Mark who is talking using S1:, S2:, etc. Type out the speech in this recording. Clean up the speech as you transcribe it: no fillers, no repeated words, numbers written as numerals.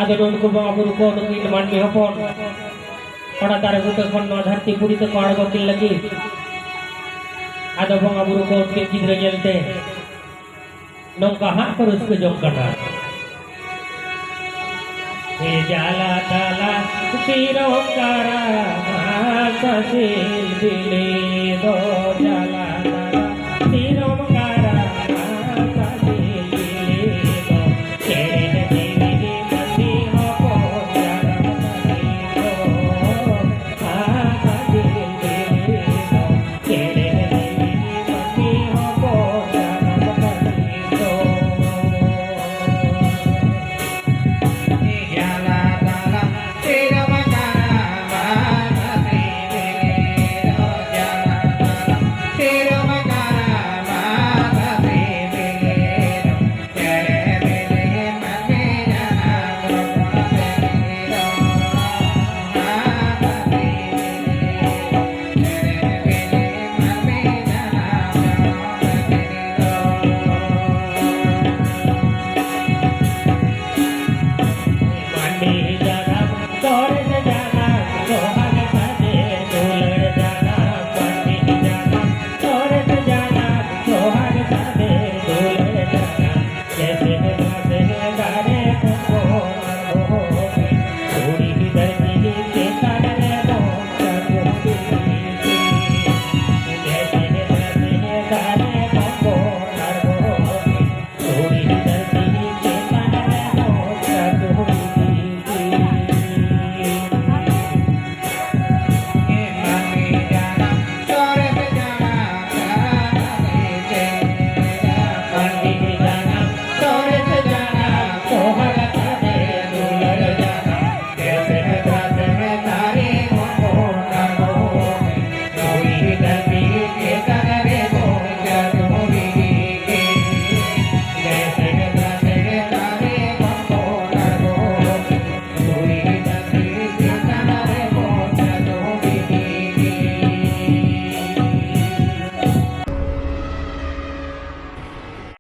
S1: ᱟᱫᱚ ᱱᱩᱠᱩ ᱵᱚᱸᱜᱟ ᱵᱩᱨᱩ ᱠᱚ ᱱᱩᱠᱤᱱ ᱢᱟᱹᱱᱢᱤ ᱦᱚᱯᱚᱱ ᱚᱱᱟ ᱫᱟᱨᱮ ᱵᱩᱴᱟᱹ ᱠᱷᱚᱱ ᱱᱚᱣᱟ ᱫᱷᱟᱹᱨᱛᱤ ᱯᱩᱨᱤ ᱛᱮᱠᱚ ᱟᱬᱜᱚᱠᱤᱱ ᱞᱟᱹᱜᱤᱫ ᱟᱫᱚ ᱵᱚᱸᱜᱟ ᱵᱩᱨᱩ ᱠᱚ उनके ᱜᱤᱫᱽᱨᱟᱹ ᱧᱮᱞᱛᱮ नौका हाथ पर उसको जम करना हे जाला ताला तीरों कारा माता से दिले दो जाला